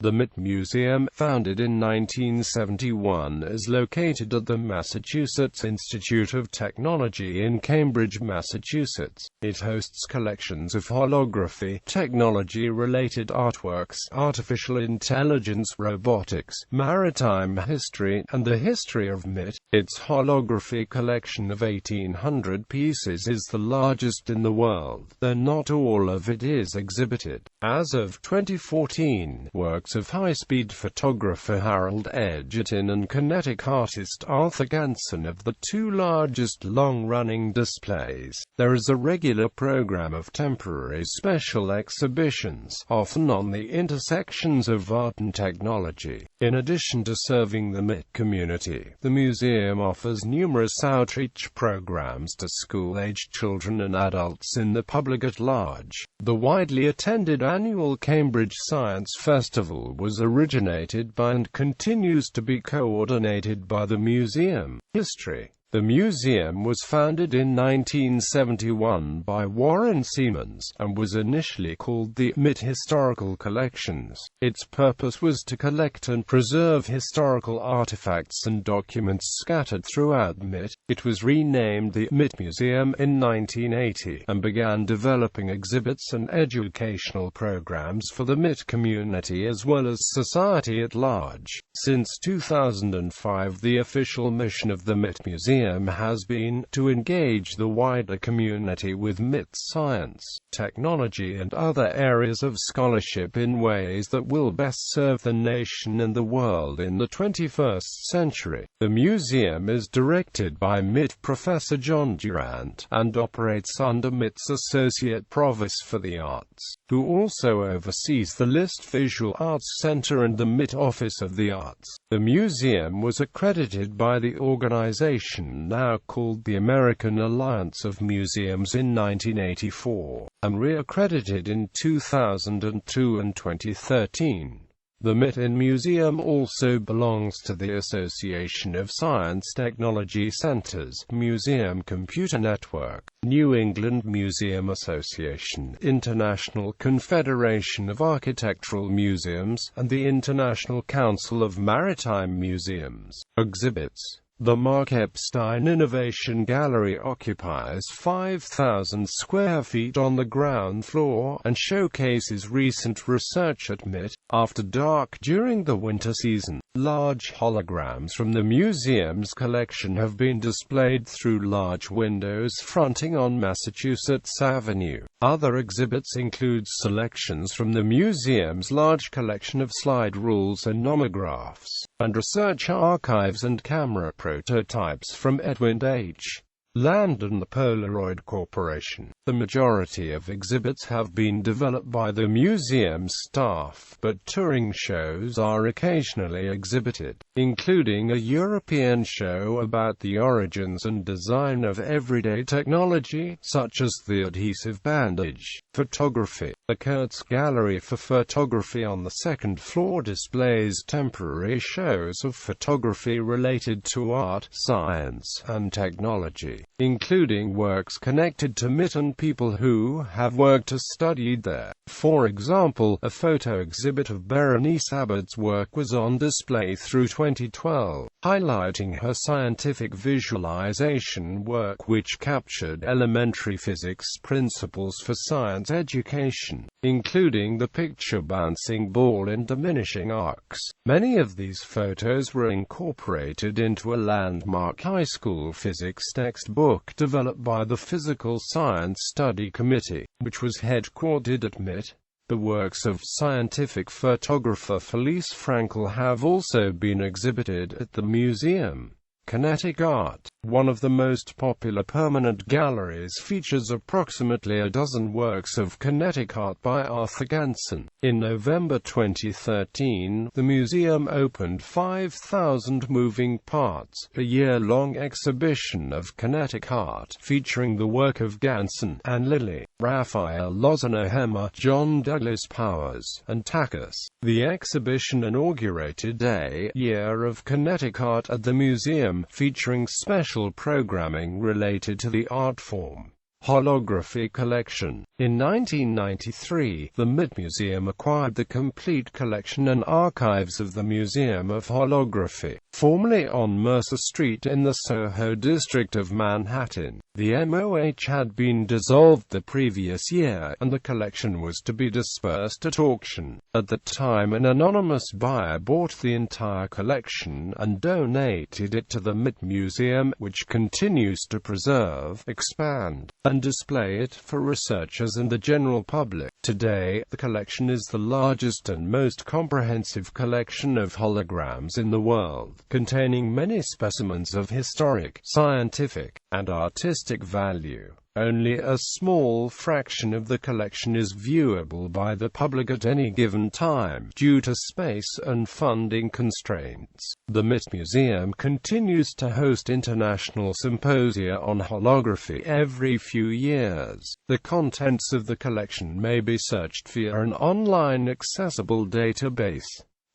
The MIT Museum, founded in 1971, is located at the Massachusetts Institute of Technology in Cambridge, Massachusetts. It hosts collections of holography, technology-related artworks, artificial intelligence, robotics, maritime history, and the history of MIT. Its holography collection of 1,800 pieces is the largest in the world, though not all of it is exhibited. As of 2014, works of high-speed photographer Harold Edgerton and kinetic artist Arthur Ganson have the two largest long-running displays. There is a regular program of temporary special exhibitions, often on the intersections of art and technology. In addition to serving the MIT community, the museum offers numerous outreach programs to school-aged children and adults in the public at large. The widely attended annual Cambridge Science Festival was originated by and continues to be coordinated by the museum. History. The museum was founded in 1971 by Warren Siemens, and was initially called the MIT Historical Collections. Its purpose was to collect and preserve historical artifacts and documents scattered throughout MIT. It was renamed the MIT Museum in 1980, and began developing exhibits and educational programs for the MIT community as well as society at large. Since 2005, the official mission of the MIT Museum has been to engage the wider community with MIT's science, technology and other areas of scholarship in ways that will best serve the nation and the world in the 21st century. The museum is directed by MIT Professor John Durant, and operates under MIT's Associate Provost for the Arts, who also oversees the List Visual Arts Center and the MIT Office of the Arts. The museum was accredited by the organization now called the American Alliance of Museums in 1984, and reaccredited in 2002 and 2013. The MIT Museum also belongs to the Association of Science Technology Centers, Museum Computer Network, New England Museum Association, International Confederation of Architectural Museums, and the International Council of Maritime Museums. Exhibits. The Mark Epstein Innovation Gallery occupies 5,000 square feet on the ground floor, and showcases recent research at MIT. After dark during the winter season, large holograms from the museum's collection have been displayed through large windows fronting on Massachusetts Avenue. Other exhibits include selections from the museum's large collection of slide rules and nomographs, and research archives and camera prototypes from Edwin H. Land and the Polaroid Corporation. The majority of exhibits have been developed by the museum's staff, but touring shows are occasionally exhibited, including a European show about the origins and design of everyday technology, such as the adhesive bandage. Photography. The Kurtz Gallery for Photography on the second floor displays temporary shows of photography related to art, science, and technology, including works connected to MIT and people who have worked or studied there. For example, a photo exhibit of Berenice Abbott's work was on display through 2012, highlighting her scientific visualization work which captured elementary physics principles for science education, including the picture bouncing ball in diminishing arcs. Many of these photos were incorporated into a landmark high school physics textbook developed by the Physical Science Study Committee, which was headquartered at MIT. The works of scientific photographer Felice Frankel have also been exhibited at the museum. Kinetic art. One of the most popular permanent galleries features approximately a dozen works of kinetic art by Arthur Ganson. In November 2013, the museum opened 5,000 Moving Parts, a year-long exhibition of kinetic art featuring the work of Ganson, Anne Lilly, Raphael Lozano-Hema, John Douglas Powers, and Takis. The exhibition inaugurated a year of kinetic art at the museum, featuring special programming related to the art form. Holography collection. In 1993, the MIT Museum acquired the complete collection and archives of the Museum of Holography, formerly on Mercer Street in the Soho district of Manhattan. The MOH had been dissolved the previous year, and the collection was to be dispersed at auction. At the time, an anonymous buyer bought the entire collection and donated it to the MIT Museum, which continues to preserve, expand, and display it for researchers and the general public. Today, the collection is the largest and most comprehensive collection of holograms in the world, containing many specimens of historic, scientific, and artistic value. Only a small fraction of the collection is viewable by the public at any given time, due to space and funding constraints. The MIT Museum continues to host international symposia on holography every few years. The contents of the collection may be searched via an online accessible database.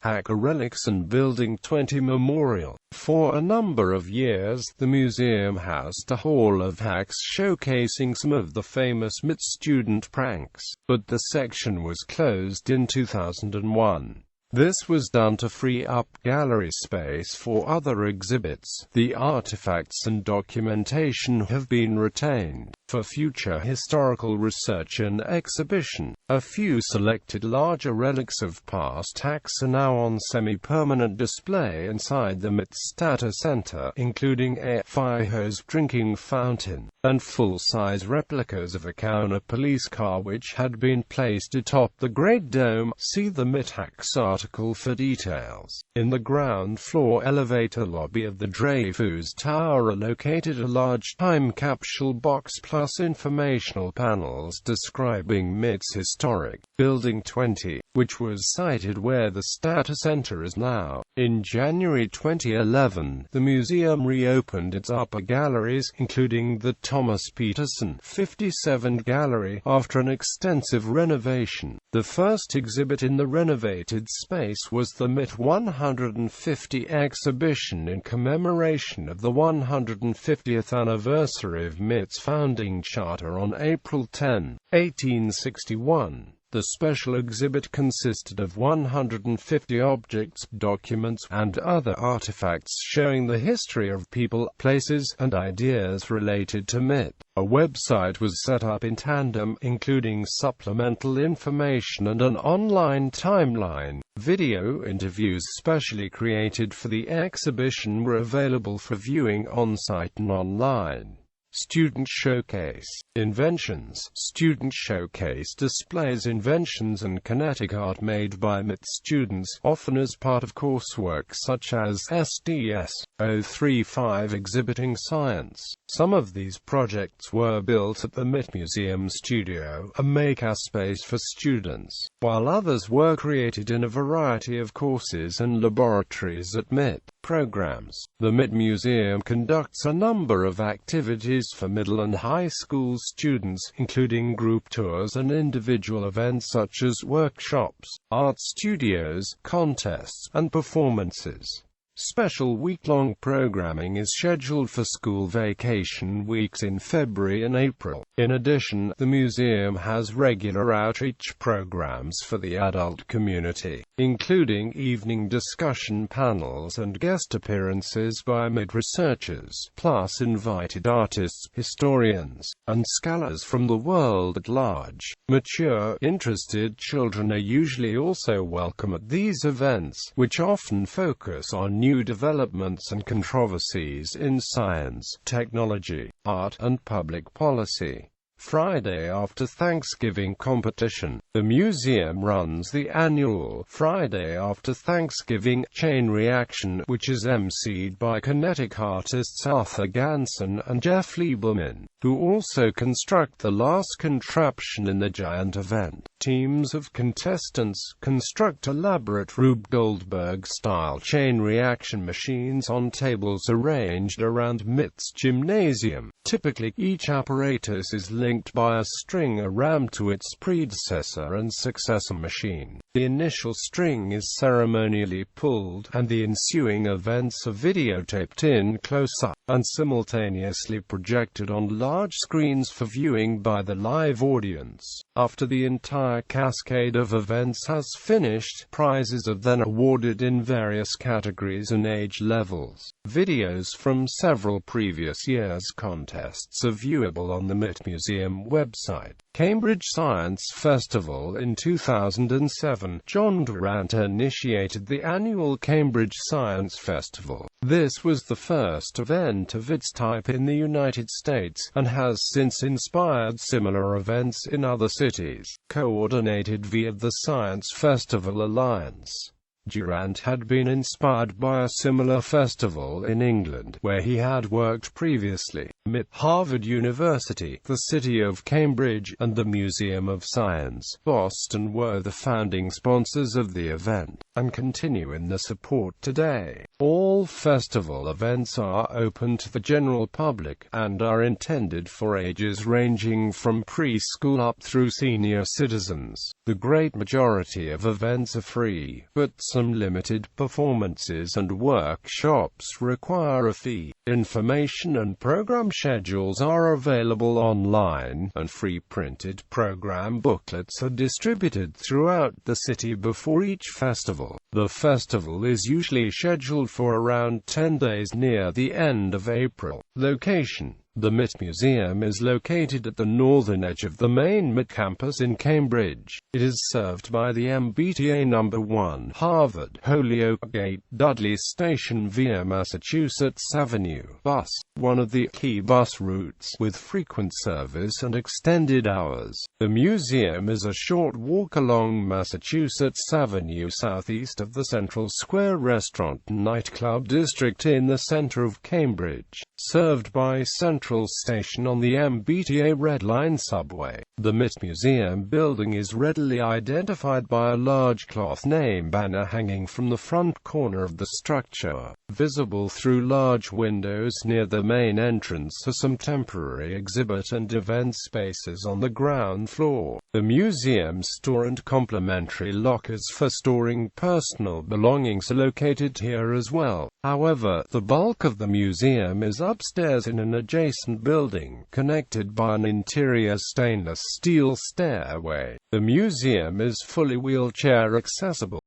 Hacker Relics and Building 20 Memorial. For a number of years, the museum housed a hall of hacks showcasing some of the famous MIT student pranks, but the section was closed in 2001. This was done to free up gallery space for other exhibits. The artifacts and documentation have been retained for future historical research and exhibition. A few selected larger relics of past hacks are now on semi-permanent display inside the MIT's Data Center, including a fire hose drinking fountain, and full-size replicas of a Counter police car which had been placed atop the Great Dome. See the MIT Hacks article for details. In the ground floor elevator lobby of the Dreyfus Tower are located a large time capsule box plus informational panels describing MIT's historic Building 20, which was sited where the Data Center is now. In January 2011, the museum reopened its upper galleries, including the Thomas Peterson 57 Gallery, after an extensive renovation. The first exhibit in the renovated space was the MIT 150 exhibition in commemoration of the 150th anniversary of MIT's founding charter on April 10, 1861. The special exhibit consisted of 150 objects, documents, and other artifacts showing the history of people, places, and ideas related to MIT. A website was set up in tandem, including supplemental information and an online timeline. Video interviews specially created for the exhibition were available for viewing on-site and online. Student Showcase. Inventions. Student Showcase displays inventions and kinetic art made by MIT students, often as part of coursework such as SDS-035 exhibiting science. Some of these projects were built at the MIT Museum Studio, a makerspace for students, while others were created in a variety of courses and laboratories at MIT programs. The MIT Museum conducts a number of activities for middle and high school students, including group tours and individual events such as workshops, art studios, contests, and performances. Special week-long programming is scheduled for school vacation weeks in February and April. In addition, the museum has regular outreach programs for the adult community, including evening discussion panels and guest appearances by MIT researchers, plus invited artists, historians, and scholars from the world at large. Mature, interested children are usually also welcome at these events, which often focus on new developments and controversies in science, technology, art, and public policy. Friday After Thanksgiving competition. The museum runs the annual Friday After Thanksgiving chain reaction, which is emceed by kinetic artists Arthur Ganson and Jeff Lieberman, who also construct the last contraption in the giant event. Teams of contestants construct elaborate Rube Goldberg-style chain reaction machines on tables arranged around MIT's gymnasium. Typically, each apparatus is linked linked by a string or ram to its predecessor and successor machine. The initial string is ceremonially pulled, and the ensuing events are videotaped in close-up, and simultaneously projected on large screens for viewing by the live audience. After the entire cascade of events has finished, prizes are then awarded in various categories and age levels. Videos from several previous years' contests are viewable on the MIT Museum website. Cambridge Science Festival in 2007. John Durant initiated the annual Cambridge Science Festival. This was the first event of its type in the United States, and has since inspired similar events in other cities, coordinated via the Science Festival Alliance. Durant had been inspired by a similar festival in England, where he had worked previously. MIT, Harvard University, the City of Cambridge, and the Museum of Science, Boston were the founding sponsors of the event, and continue in their support today. All festival events are open to the general public, and are intended for ages ranging from preschool up through senior citizens. The great majority of events are free, but some limited performances and workshops require a fee. Information and program schedules are available online, and free printed program booklets are distributed throughout the city before each festival. The festival is usually scheduled for around 10 days near the end of April. Location: the MIT Museum is located at the northern edge of the main MIT campus in Cambridge. It is served by the MBTA No. 1 Harvard Holyoke Gate Dudley Station via Massachusetts Avenue bus, one of the key bus routes, with frequent service and extended hours. The museum is a short walk along Massachusetts Avenue southeast of the Central Square Restaurant and Nightclub District in the center of Cambridge. Served by Central Station on the MBTA Red Line subway. The MIT Museum building is readily identified by a large cloth name banner hanging from the front corner of the structure. Visible through large windows near the main entrance are some temporary exhibit and event spaces on the ground floor. The museum's store and complimentary lockers for storing personal belongings are located here as well. However, the bulk of the museum is upstairs in an adjacent building, connected by an interior stainless steel stairway. The museum is fully wheelchair accessible.